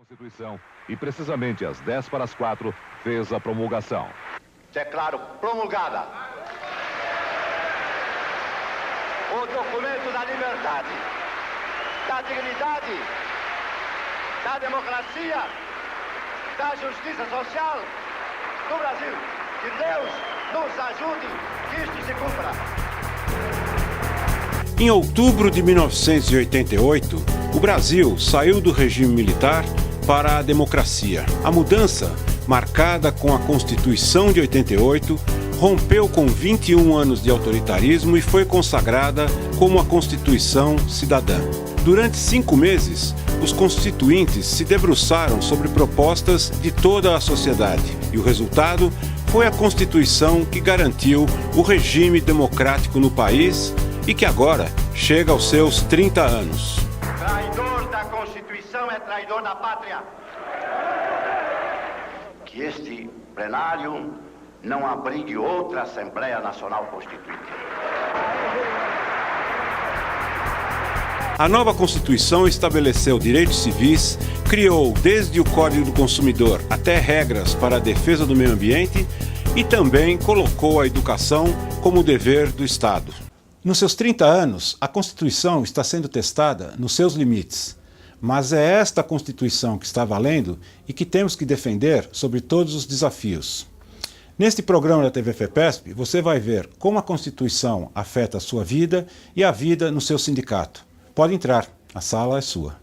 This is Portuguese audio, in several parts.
Constituição e precisamente às 3:50 fez a promulgação. Declaro promulgada o documento da liberdade, da dignidade, da democracia, da justiça social do Brasil. Que Deus nos ajude que isto se cumpra. Em outubro de 1988, o Brasil saiu do regime militar para a democracia. A mudança, marcada com a Constituição de 88, rompeu com 21 anos de autoritarismo e foi consagrada como a Constituição Cidadã. Durante 5 meses, os constituintes se debruçaram sobre propostas de toda a sociedade e o resultado foi a Constituição que garantiu o regime democrático no país e que agora chega aos seus 30 anos. Traidor da Constituição é traidor da pátria. Que este plenário não abrigue outra Assembleia Nacional Constituinte. A nova Constituição estabeleceu direitos civis, criou desde o Código do Consumidor até regras para a defesa do meio ambiente e também colocou a educação como dever do Estado. Nos seus 30 anos, a Constituição está sendo testada nos seus limites. Mas é esta Constituição que está valendo e que temos que defender sobre todos os desafios. Neste programa da TV FEPESP, você vai ver como a Constituição afeta a sua vida e a vida no seu sindicato. Pode entrar, a sala é sua.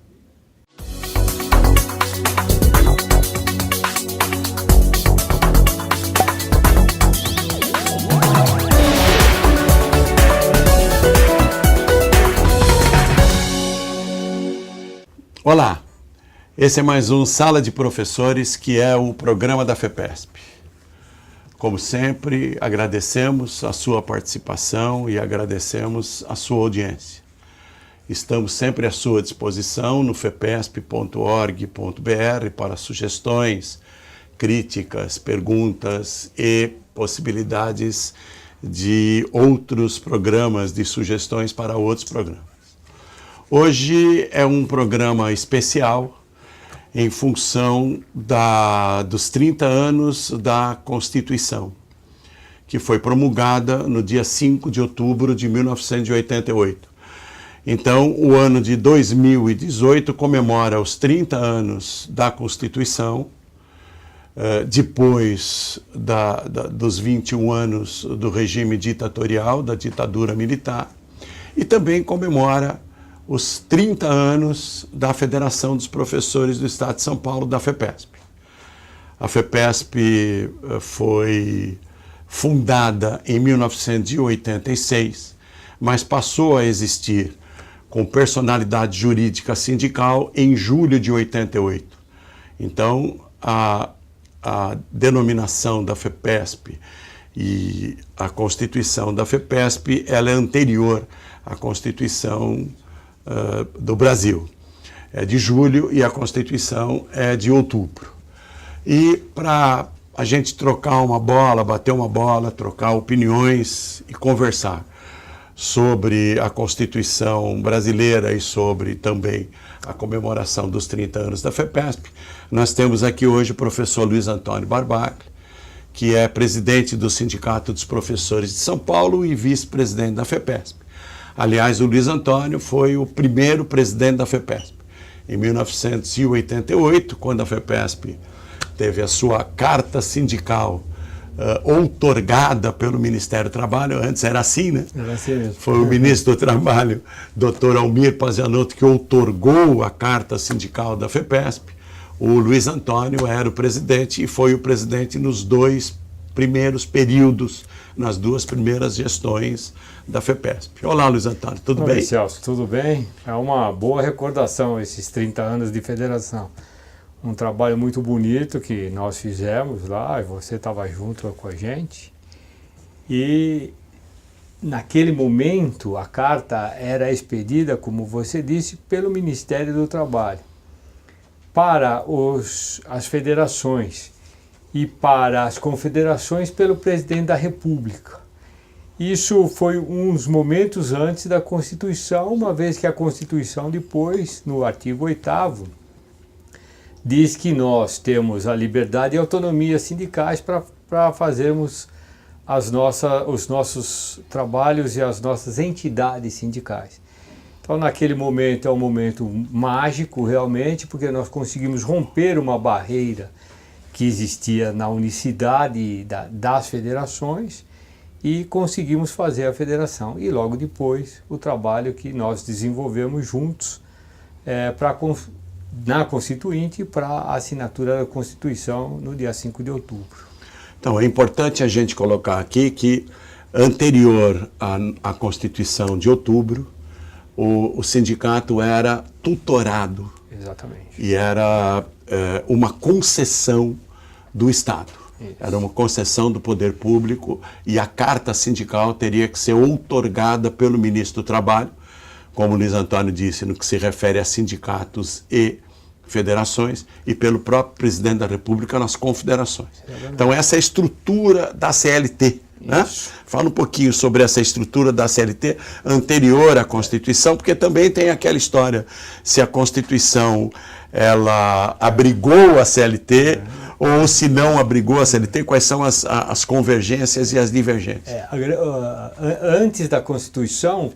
Olá, esse é mais um Sala de Professores, que é o programa da FEPESP. Como sempre, agradecemos a sua participação e agradecemos a sua audiência. Estamos sempre à sua disposição no fepesp.org.br para sugestões, críticas, perguntas e possibilidades de outros programas, de sugestões para outros programas. Hoje é um programa especial em função dos 30 anos da Constituição, que foi promulgada no dia 5 de outubro de 1988. Então, o ano de 2018 comemora os 30 anos da Constituição, depois dos 21 anos do regime ditatorial, da ditadura militar, e também comemora os 30 anos da Federação dos Professores do Estado de São Paulo, da FEPESP. A FEPESP foi fundada em 1986, mas passou a existir com personalidade jurídica sindical em julho de 88. Então, a denominação da FEPESP e a Constituição da FEPESP, ela é anterior à Constituição do Brasil. É de julho e a Constituição é de outubro. E para a gente trocar uma bola, bater uma bola, trocar opiniões e conversar sobre a Constituição brasileira e sobre também a comemoração dos 30 anos da FEPESP, nós temos aqui hoje o professor Luiz Antônio Barbacle, que é presidente do Sindicato dos Professores de São Paulo e vice-presidente da FEPESP. Aliás, o Luiz Antônio foi o primeiro presidente da FEPESP. Em 1988, quando a FEPESP teve a sua carta sindical outorgada pelo Ministério do Trabalho, antes era assim, né? Era assim mesmo. Foi o ministro do Trabalho, Dr. Almir Pazianotto, que outorgou a carta sindical da FEPESP. O Luiz Antônio era o presidente e foi o presidente nos 2 primeiros períodos, nas 2 primeiras gestões da FEPESP. Olá, Luiz Antônio, tudo bem? Celso, tudo bem? É uma boa recordação esses 30 anos de federação. Um trabalho muito bonito que nós fizemos lá, e você estava junto com a gente. E naquele momento a carta era expedida, como você disse, pelo Ministério do Trabalho para as federações e para as confederações pelo presidente da República. Isso foi uns momentos antes da Constituição, uma vez que a Constituição depois, no artigo 8º, diz que nós temos a liberdade e autonomia sindicais para fazermos os nossos trabalhos e as nossas entidades sindicais. Então, naquele momento, é um momento mágico, realmente, porque nós conseguimos romper uma barreira que existia na unicidade das federações e conseguimos fazer a federação. E logo depois, o trabalho que nós desenvolvemos juntos na Constituinte para a assinatura da Constituição no dia 5 de outubro. Então, é importante a gente colocar aqui que, anterior à Constituição de outubro, o sindicato era tutorado. Exatamente. E era uma concessão do Estado. Isso. Era uma concessão do poder público e a carta sindical teria que ser outorgada pelo ministro do Trabalho, como o Luiz Antônio disse, no que se refere a sindicatos e federações, e pelo próprio presidente da República nas confederações. Então, essa é a estrutura da CLT. Né? Fala um pouquinho sobre essa estrutura da CLT anterior à Constituição, porque também tem aquela história, se a Constituição ela abrigou a CLT ou se não abrigou a CLT, quais são as convergências e as divergências. Antes da Constituição,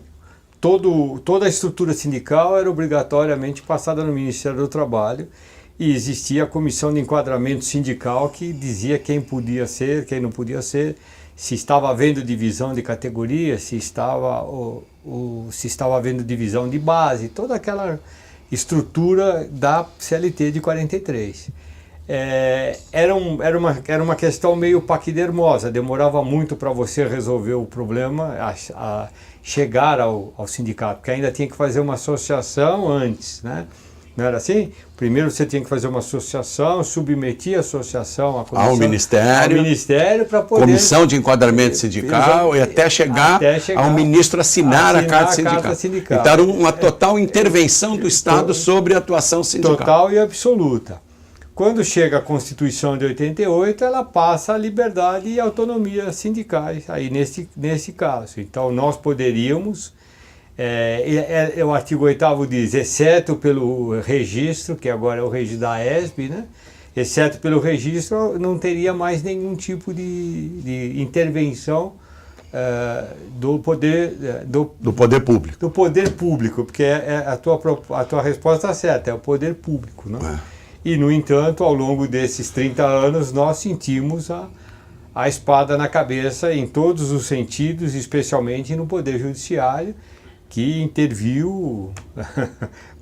toda a estrutura sindical era obrigatoriamente passada no Ministério do Trabalho e existia a comissão de enquadramento sindical que dizia quem podia ser, quem não podia ser, se estava havendo divisão de categoria, se estava havendo divisão de base, toda aquela estrutura da CLT de 43. Era uma questão meio paquidermosa, demorava muito para você resolver o problema, a chegar ao sindicato, porque ainda tinha que fazer uma associação antes, né? Não era assim? Primeiro você tinha que fazer uma associação, submeter a associação ao Ministério para poder... Comissão de enquadramento sindical e até chegar ao ministro assinar a carta sindical. Então era uma total intervenção do Estado sobre a atuação sindical. Total e absoluta. Quando chega a Constituição de 88, ela passa a liberdade e autonomia sindicais, aí nesse caso. Então nós poderíamos... o artigo 8º diz, exceto pelo registro, que agora é o registro da ESB, né? Exceto pelo registro, não teria mais nenhum tipo de intervenção do poder público. Do poder público, porque a tua resposta é certa, é o poder público, né? E, no entanto, ao longo desses 30 anos, nós sentimos a espada na cabeça em todos os sentidos, especialmente no Poder Judiciário, que interviu,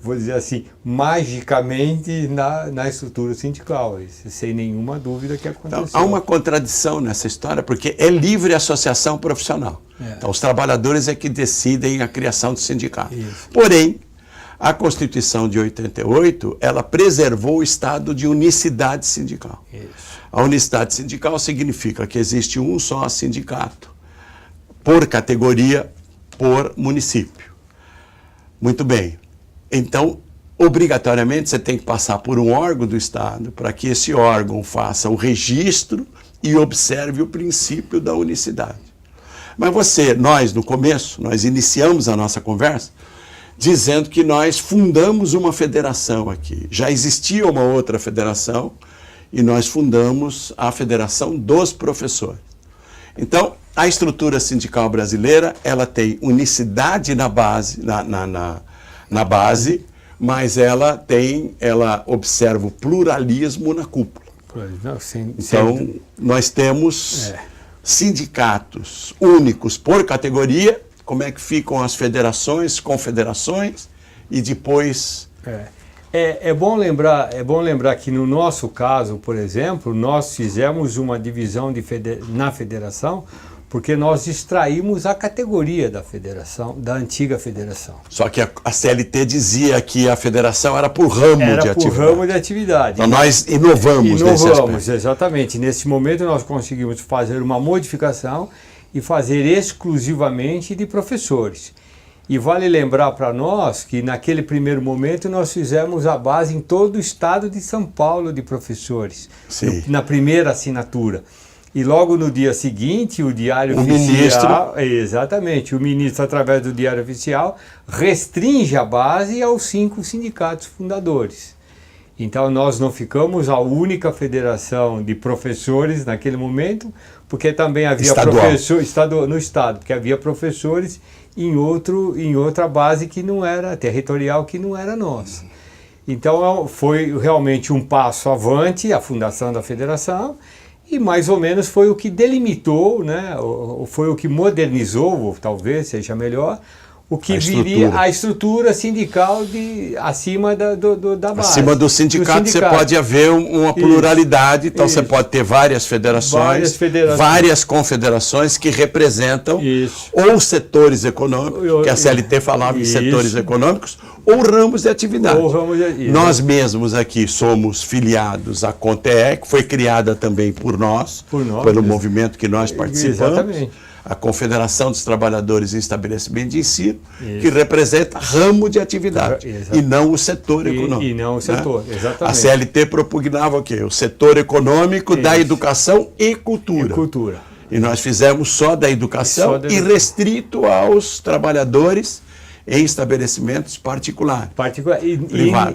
vou dizer assim, magicamente na estrutura sindical, sem nenhuma dúvida que aconteceu. Então, há uma contradição nessa história, porque é livre associação profissional. Então, os trabalhadores é que decidem a criação do sindicato. Isso. Porém, a Constituição de 88, ela preservou o estado de unicidade sindical. Isso. A unicidade sindical significa que existe um só sindicato, por categoria, por município. Muito bem. Então, obrigatoriamente, você tem que passar por um órgão do Estado para que esse órgão faça o registro e observe o princípio da unicidade. Mas nós, no começo, nós iniciamos a nossa conversa dizendo que nós fundamos uma federação aqui. Já existia uma outra federação e nós fundamos a Federação dos Professores. Então, a estrutura sindical brasileira, ela tem unicidade na base, na base, mas ela observa o pluralismo na cúpula. Então, nós temos sindicatos únicos por categoria. Como é que ficam as federações, confederações e depois... É bom lembrar que no nosso caso, por exemplo, nós fizemos uma divisão na federação porque nós extraímos a categoria da federação, da antiga federação. Só que a CLT dizia que a federação era por ramo de atividade. Era por ramo de atividade. Então nós inovamos nesse aspecto. Exatamente. Nesse momento nós conseguimos fazer uma modificação e fazer exclusivamente de professores. E vale lembrar para nós que naquele primeiro momento nós fizemos a base em todo o estado de São Paulo de professores, na primeira assinatura. E logo no dia seguinte, o Diário Oficial... Exatamente, o ministro, através do Diário Oficial, restringe a base aos 5 sindicatos fundadores. Então nós não ficamos a única federação de professores naquele momento, porque também havia professores no estado, porque havia professores em outra base que não era territorial, que não era nossa. Então foi realmente um passo avante a fundação da federação, e mais ou menos foi o que delimitou, né, foi o que modernizou, ou talvez seja melhor, o que viria a estrutura sindical acima da base. Acima do sindicato você pode haver uma pluralidade, então você pode ter várias federações, várias confederações que representam ou setores econômicos, que a CLT falava em setores econômicos, ou ramos de atividade. Nós mesmos aqui somos filiados à CONTEE, que foi criada também por nós pelo movimento que nós participamos. Exatamente. A Confederação dos Trabalhadores em Estabelecimento de Ensino, que representa ramo de atividade, e não o setor econômico. E não o setor, exatamente. A CLT propugnava o quê? O setor econômico da educação e cultura. E nós fizemos só da educação e restrito aos trabalhadores em estabelecimentos particulares.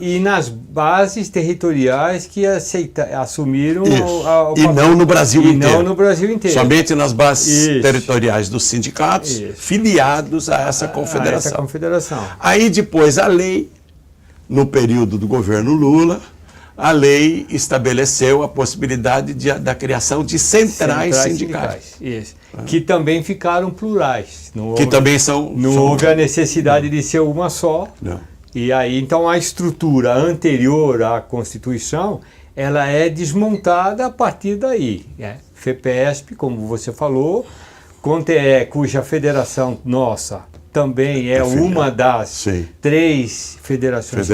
E nas bases territoriais que assumiram e não no Brasil inteiro. Não no Brasil inteiro. Somente nas bases territoriais dos sindicatos filiados a essa confederação. Aí depois a lei, no período do governo Lula, a lei estabeleceu a possibilidade da criação de centrais sindicais. Isso. Que também ficaram plurais. Não houve a necessidade de ser uma só. Não. E aí, então, a estrutura anterior à Constituição, ela é desmontada a partir daí. FEPESP, como você falou, CONTEE, cuja federação nossa também é uma das 3 federações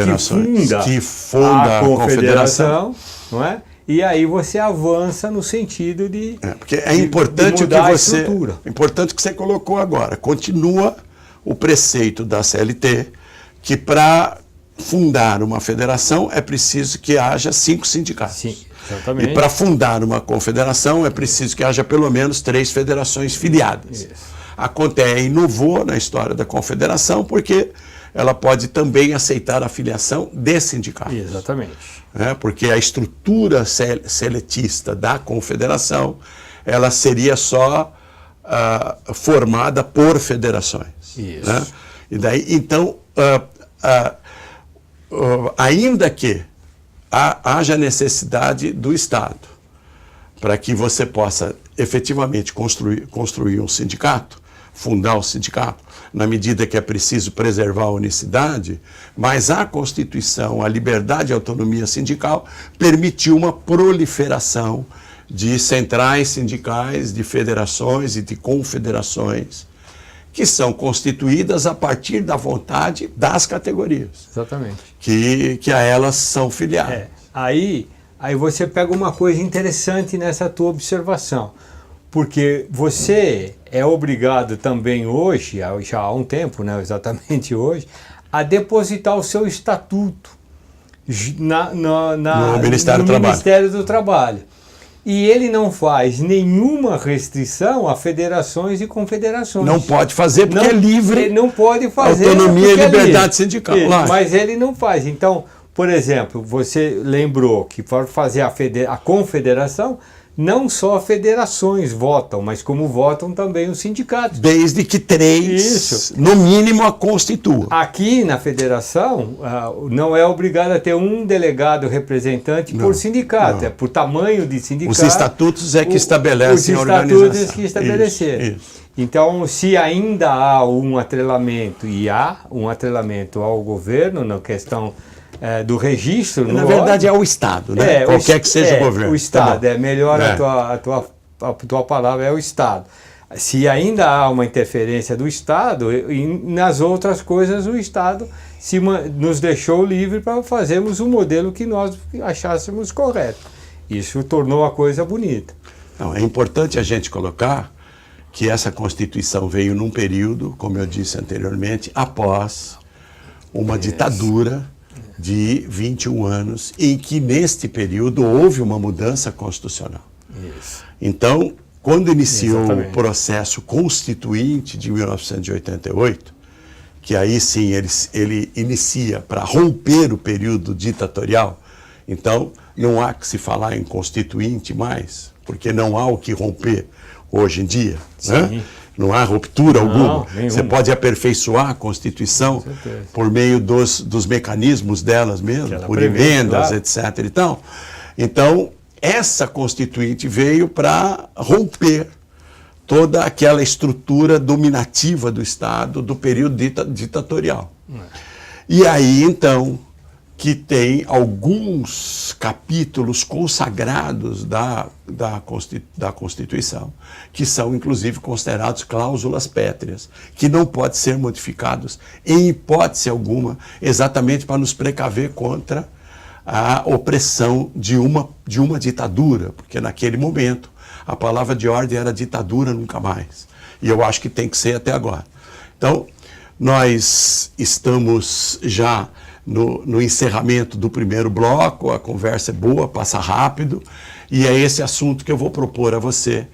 que funda a Confederação, não é? E aí você avança no sentido de porque é importante importante que você colocou agora. Continua o preceito da CLT que para fundar uma federação é preciso que haja 5 sindicatos. Sim, exatamente. E para fundar uma confederação é preciso que haja pelo menos 3 federações filiadas. Isso. A CONTEE inovou na história da confederação porque ela pode também aceitar a filiação de sindicatos. Exatamente. Porque a estrutura seletista da confederação, ela seria só formada por federações. Isso. E daí, então, ainda que haja necessidade do Estado para que você possa efetivamente construir um sindicato, fundar um sindicato, na medida que é preciso preservar a unicidade, mas a Constituição, a liberdade e a autonomia sindical permitiu uma proliferação de centrais sindicais, de federações e de confederações, que são constituídas a partir da vontade das categorias. Exatamente. Que a elas são filiadas. Aí você pega uma coisa interessante nessa tua observação, porque você é obrigado também hoje, já há um tempo, né, exatamente hoje, a depositar o seu estatuto no Ministério do Trabalho. E ele não faz nenhuma restrição a federações e confederações. Não pode fazer porque é livre. Ele não pode fazer. Autonomia e liberdade sindical. Mas ele não faz. Então, por exemplo, você lembrou que para fazer a confederação, não só federações votam, mas como votam também os sindicatos. Desde que 3, no mínimo, a constituam. Aqui na federação, não é obrigado a ter um delegado representante por sindicato, é por tamanho de sindicato. Os estatutos é que estabelecem a organização. Os estatutos que estabeleceram. Isso. Então, se ainda há um atrelamento, e há um atrelamento ao governo na questão do registro... Na verdade é o Estado, né? Qualquer que seja o governo. O Estado, melhor a tua palavra é o Estado. Se ainda há uma interferência do Estado, nas outras coisas o Estado nos deixou livre para fazermos o modelo que nós achássemos correto. Isso tornou a coisa bonita. Não, é importante a gente colocar que essa Constituição veio num período, como eu disse anteriormente, após uma ditadura de 21 anos, em que neste período houve uma mudança constitucional. Isso. Então, quando iniciou o processo constituinte de 1988, que aí sim ele inicia para romper o período ditatorial Então, não há que se falar em constituinte mais, porque não há o que romper hoje em dia. Né? Não há ruptura alguma. Você pode aperfeiçoar a Constituição por meio dos mecanismos delas mesmo, por emendas, etc. E tal. Então, essa Constituinte veio para romper toda aquela estrutura dominativa do Estado do período ditatorial. E aí, então, que tem alguns capítulos consagrados da Constituição, que são, inclusive, considerados cláusulas pétreas, que não podem ser modificados em hipótese alguma, exatamente para nos precaver contra a opressão de uma ditadura, porque naquele momento a palavra de ordem era ditadura nunca mais. E eu acho que tem que ser até agora. Então, nós estamos já no encerramento do primeiro bloco, a conversa é boa, passa rápido, e é esse assunto que eu vou propor a você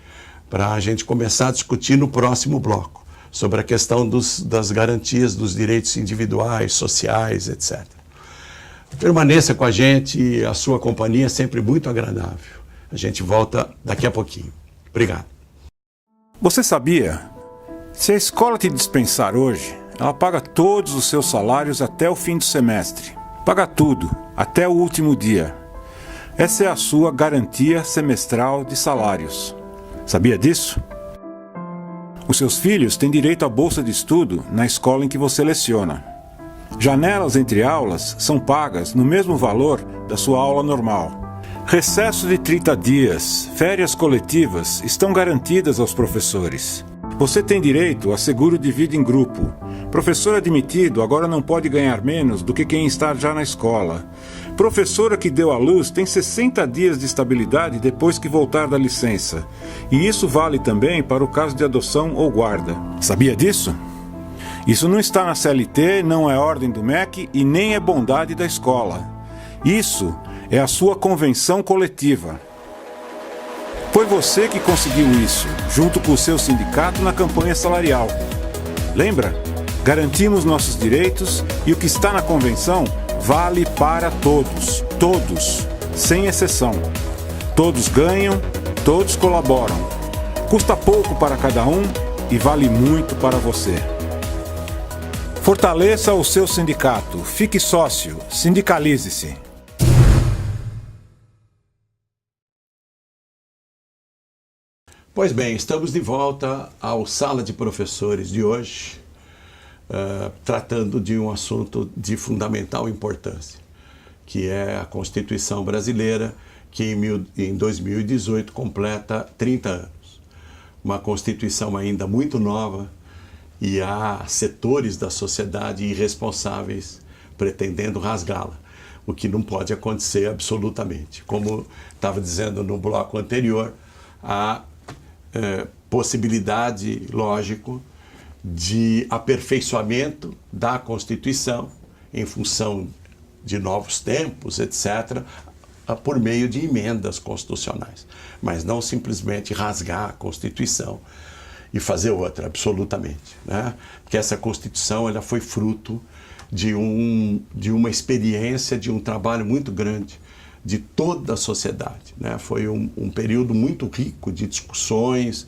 para a gente começar a discutir no próximo bloco, sobre a questão das garantias dos direitos individuais, sociais, etc. Permaneça com a gente, a sua companhia é sempre muito agradável. A gente volta daqui a pouquinho. Obrigado. Você sabia? Se a escola te dispensar hoje, ela paga todos os seus salários até o fim do semestre. Paga tudo, até o último dia. Essa é a sua garantia semestral de salários. Sabia disso? Os seus filhos têm direito à bolsa de estudo na escola em que você leciona. Janelas entre aulas são pagas no mesmo valor da sua aula normal. Recesso de 30 dias, férias coletivas estão garantidas aos professores. Você tem direito a seguro de vida em grupo. Professor admitido agora não pode ganhar menos do que quem está já na escola. Professora que deu à luz tem 60 dias de estabilidade depois que voltar da licença. E isso vale também para o caso de adoção ou guarda. Sabia disso? Isso não está na CLT, não é ordem do MEC e nem é bondade da escola. Isso é a sua convenção coletiva. Foi você que conseguiu isso, junto com o seu sindicato na campanha salarial. Lembra? Garantimos nossos direitos e o que está na convenção vale para todos, todos, sem exceção. Todos ganham, todos colaboram. Custa pouco para cada um e vale muito para você. Fortaleça o seu sindicato, fique sócio, sindicalize-se. Pois bem, estamos de volta ao Sala de Professores de hoje, tratando de um assunto de fundamental importância, que é a Constituição Brasileira, que em 2018 completa 30 anos. Uma Constituição ainda muito nova, e há setores da sociedade irresponsáveis pretendendo rasgá-la, o que não pode acontecer absolutamente. Como estava dizendo no bloco anterior, há possibilidade, lógico, de aperfeiçoamento da Constituição em função de novos tempos, etc., por meio de emendas constitucionais, mas não simplesmente rasgar a Constituição e fazer outra, absolutamente, né? Porque essa Constituição ela foi fruto de uma experiência, de um trabalho muito grande de toda a sociedade, né? Foi um período muito rico de discussões,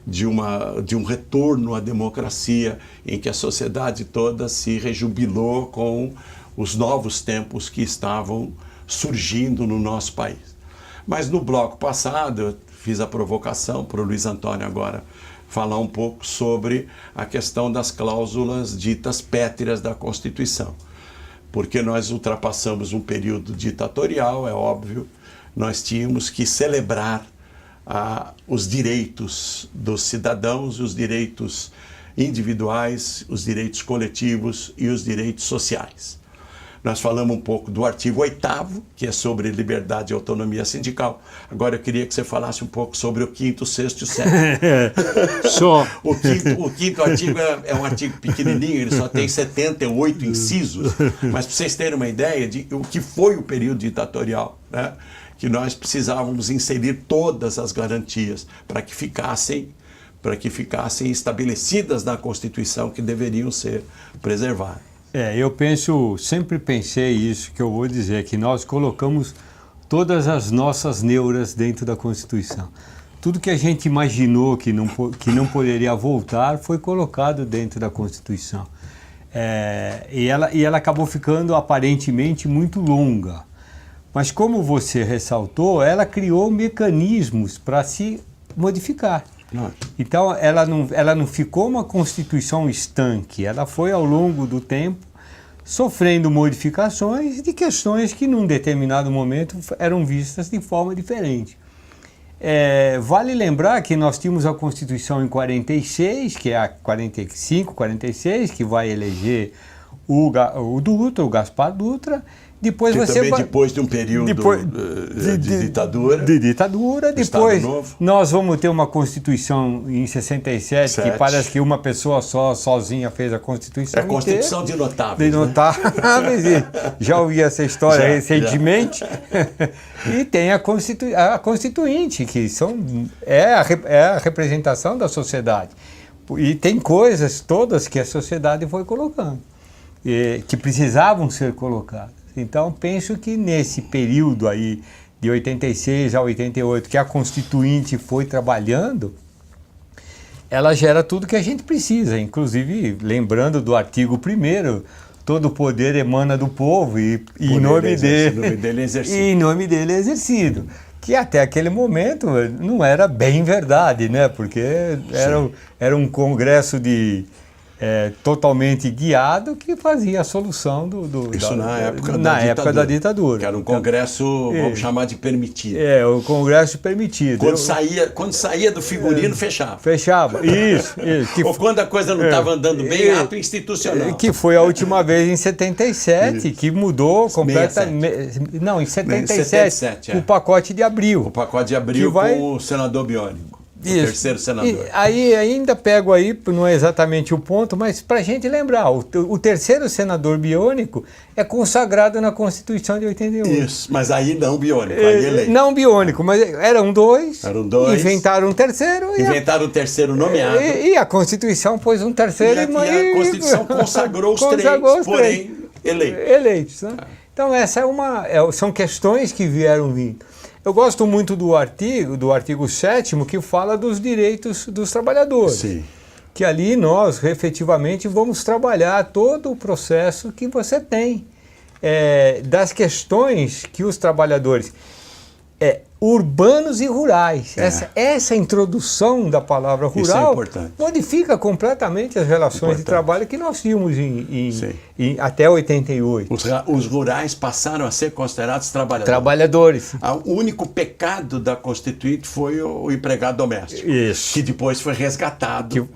de um retorno à democracia, em que a sociedade toda se rejubilou com os novos tempos que estavam surgindo no nosso país. Mas no bloco passado, eu fiz a provocação para o Luiz Antônio agora falar um pouco sobre a questão das cláusulas ditas pétreas da Constituição. Porque nós ultrapassamos um período ditatorial, é óbvio, nós tínhamos que celebrar os direitos dos cidadãos, os direitos individuais, os direitos coletivos e os direitos sociais. Nós falamos um pouco do artigo 8º, que é sobre liberdade e autonomia sindical. Agora eu queria que você falasse um pouco sobre o 5º, 6º e o 7º. Só. O quinto artigo é um artigo pequenininho, ele só tem 78 incisos, mas para vocês terem uma ideia de o que foi o período ditatorial, né? Que nós precisávamos inserir todas as garantias para que ficassem estabelecidas na Constituição, que deveriam ser preservadas. Eu sempre pensei isso que eu vou dizer, que nós colocamos todas as nossas neuras dentro da Constituição. Tudo que a gente imaginou que não poderia voltar foi colocado dentro da Constituição. E ela acabou ficando aparentemente muito longa. Mas como você ressaltou, ela criou mecanismos para se modificar. Então ela não ficou uma Constituição estanque, ela foi ao longo do tempo sofrendo modificações de questões que num determinado momento eram vistas de forma diferente. Vale lembrar que nós tínhamos a Constituição em 46, que é a 45, 46, que vai eleger o Gaspar Dutra. Depois depois de um período de ditadura. Depois nós vamos ter uma Constituição em 67, que parece que uma pessoa sozinha fez a Constituição. É a Constituição de notáveis. De notáveis, né? Já ouvi essa história recentemente. E tem a Constituinte, que é a representação da sociedade. E tem coisas todas que a sociedade foi colocando, que precisavam ser colocadas. Então, penso que nesse período aí, de 86 a 88, que a Constituinte foi trabalhando, ela gera tudo que a gente precisa, inclusive lembrando do artigo 1º, todo o poder emana do povo e em nome dele é exercido. Que até aquele momento não era bem verdade, né? Porque era um congresso totalmente guiado que fazia a solução na época da ditadura. Que era um congresso, vamos chamar de permitido. O congresso permitido. Quando saía do figurino, fechava. Fechava, isso. Ou quando a coisa não estava andando bem, ato institucional. Que foi a última vez em 77, que mudou completamente. Não, em 77 o pacote de abril. O pacote de abril com o senador biônico. O terceiro senador. E aí ainda pego aí, não é exatamente o ponto, mas para a gente lembrar, o terceiro senador biônico é consagrado na Constituição de 88. Isso, mas aí não biônico, aí eleito. Não biônico, mas eram dois. Inventaram um terceiro. Inventaram um terceiro nomeado. E a Constituição pôs um terceiro. E a Constituição consagrou os três, porém eleitos. Né? Então essa são questões que vieram vindo. Eu gosto muito do artigo 7º, que fala dos direitos dos trabalhadores. Sim. Que ali nós, efetivamente, vamos trabalhar todo o processo que você tem, das questões que os trabalhadores urbanos e rurais. Essa introdução da palavra rural modifica completamente as relações de trabalho que nós tínhamos até 88. Os rurais passaram a ser considerados trabalhadores. O único pecado da Constituinte foi o empregado doméstico. Isso. Que depois foi resgatado.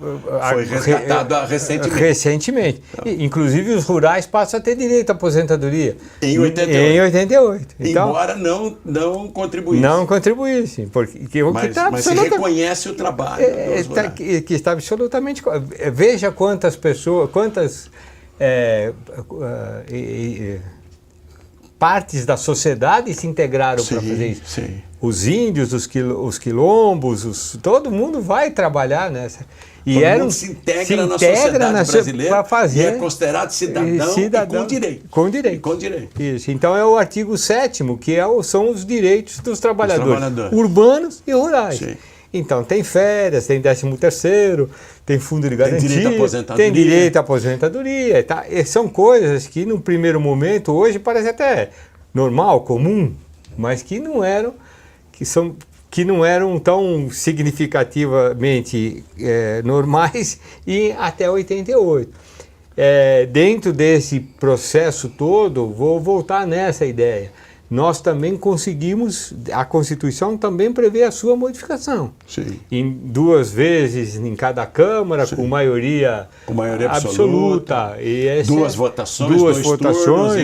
Recentemente. Recentemente. Então, inclusive os rurais passam a ter direito à aposentadoria. Em 88. Então, embora não contribuísse. Não contribuísse, mas se reconhece o trabalho que está absolutamente. Veja quantas pessoas, partes da sociedade se integraram para fazer isso. Sim. Os índios, os quilombos, todo mundo vai trabalhar nessa. E se integra na sociedade brasileira para fazer, e é considerado cidadão com direito. Isso. Então é o artigo 7º, que são os direitos dos trabalhadores urbanos e rurais. Sim. Então tem férias, tem 13º, tem fundo de garantia, tem direito à aposentadoria. Tá? São coisas que no primeiro momento, hoje parece até normal, comum, mas que não eram tão significativamente normais e até 88. Dentro desse processo todo, vou voltar nessa ideia. Nós também conseguimos, a Constituição também prevê a sua modificação. Sim. Em 2 vezes em cada Câmara, com maioria absoluta. E 2 votações, 2 votações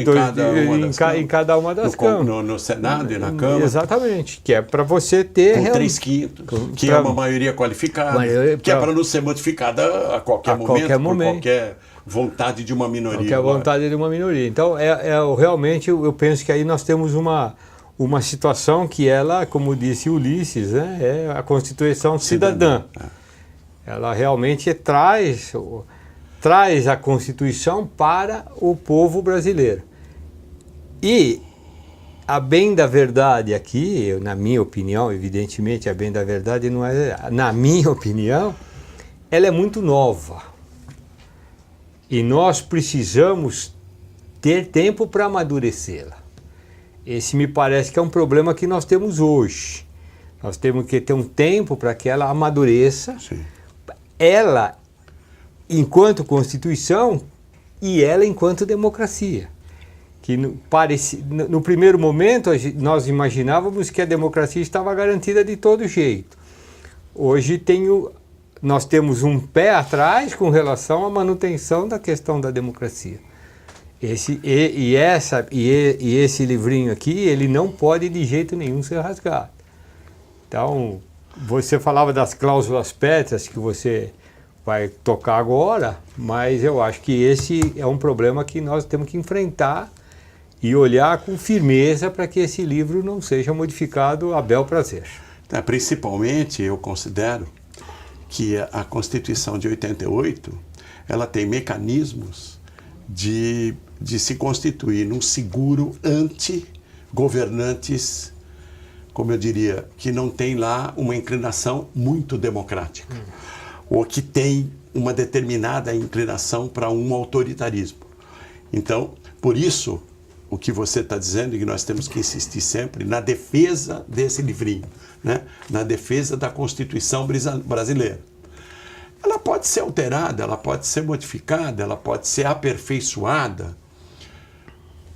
em cada uma das câmaras. No Senado e na Câmara. Exatamente, que é para você ter... Com 3/5, que é uma maioria qualificada, que é para não ser modificada a qualquer momento, por qualquer vontade de uma minoria. Qualquer vontade de uma minoria. Então, realmente, eu penso que aí nós temos uma situação que ela, como disse Ulisses, né, é a Constituição cidadã. Ela realmente traz a Constituição para o povo brasileiro. E a bem da verdade aqui, na minha opinião, evidentemente a bem da verdade não é, na minha opinião, ela é muito nova. E nós precisamos ter tempo para amadurecê-la. Esse me parece que é um problema que nós temos hoje. Nós temos que ter um tempo para que ela amadureça. Sim. Ela, enquanto Constituição, e ela enquanto democracia. Que no primeiro momento nós imaginávamos que a democracia estava garantida de todo jeito. Hoje nós temos um pé atrás com relação à manutenção da questão da democracia. Esse livrinho aqui, ele não pode de jeito nenhum ser rasgado. Então, você falava das cláusulas pétreas que você vai tocar agora, mas eu acho que esse é um problema que nós temos que enfrentar e olhar com firmeza para que esse livro não seja modificado a bel prazer. Principalmente, eu considero que a Constituição de 88, ela tem mecanismos de se constituir num seguro anti-governantes, como eu diria, que não tem lá uma inclinação muito democrática, ou que tem uma determinada inclinação para um autoritarismo. Então, por isso, o que você está dizendo, e que nós temos que insistir sempre, na defesa desse livrinho, né? Na defesa da Constituição brasileira. Ela pode ser alterada, ela pode ser modificada, ela pode ser aperfeiçoada,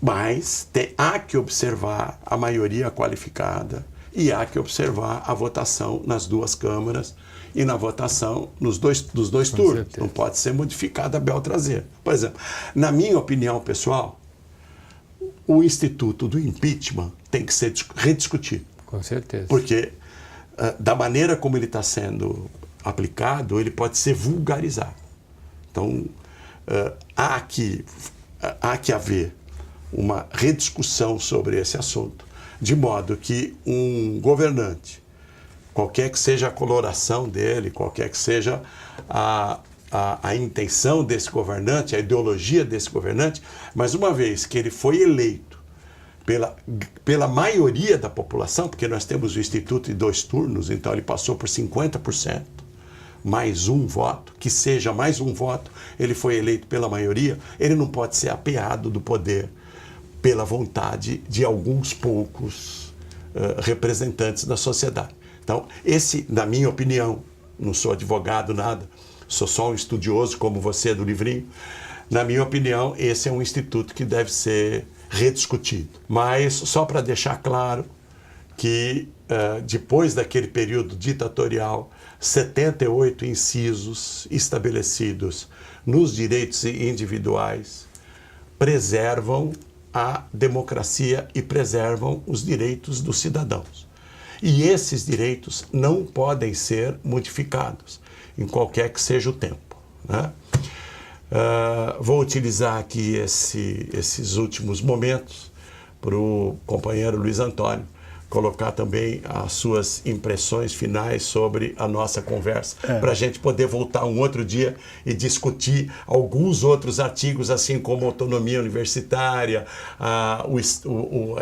mas há que observar a maioria qualificada e há que observar a votação nas duas câmaras e na votação dos dois turnos. Certeza. Não pode ser modificada a bel prazer. Por exemplo, na minha opinião pessoal, o instituto do impeachment tem que ser rediscutido. Com certeza. Porque, da maneira como ele está sendo aplicado, ele pode ser vulgarizado. Então, há que haver uma rediscussão sobre esse assunto, de modo que um governante, qualquer que seja a coloração dele, qualquer que seja a intenção desse governante, a ideologia desse governante, mas uma vez que ele foi eleito pela maioria da população, porque nós temos o Instituto de 2 turnos, então ele passou por 50%, mais um voto, que seja mais um voto, ele foi eleito pela maioria, ele não pode ser apeado do poder pela vontade de alguns poucos representantes da sociedade. Então, esse, na minha opinião, não sou advogado, nada, sou só um estudioso como você do livrinho, na minha opinião, esse é um instituto que deve ser rediscutido. Mas, só para deixar claro que depois daquele período ditatorial, 78 incisos estabelecidos nos direitos individuais preservam a democracia e preservam os direitos dos cidadãos. E esses direitos não podem ser modificados em qualquer que seja o tempo, né? Vou utilizar aqui esses últimos momentos para o companheiro Luiz Antônio colocar também as suas impressões finais sobre a nossa conversa, para a gente poder voltar um outro dia e discutir alguns outros artigos, assim como a autonomia universitária, a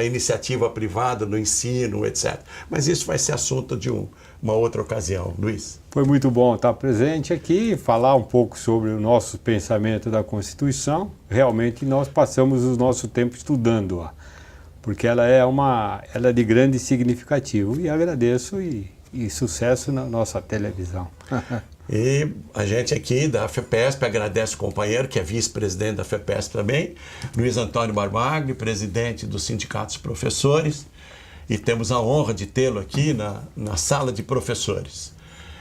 iniciativa privada no ensino, etc. Mas isso vai ser assunto de uma outra ocasião. Luiz. Foi muito bom estar presente aqui, falar um pouco sobre o nosso pensamento da Constituição. Realmente nós passamos o nosso tempo estudando-a, porque ela é de grande significativo, e agradeço e sucesso na nossa televisão. E a gente aqui da FEPESP agradece o companheiro, que é vice-presidente da FEPESP também, Luiz Antônio Barbagli, presidente do Sindicato dos Professores, e temos a honra de tê-lo aqui na sala de professores.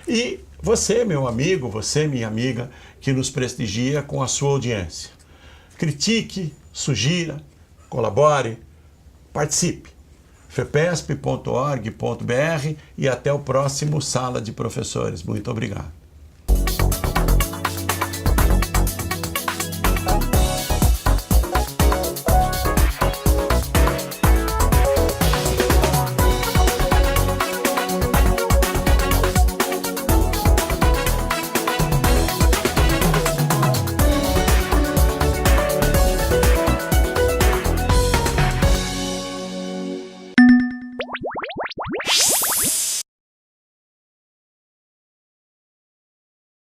E você, meu amigo, você, minha amiga, que nos prestigia com a sua audiência. Critique, sugira, colabore, participe. fepesp.org.br e até o próximo Sala de Professores. Muito obrigado.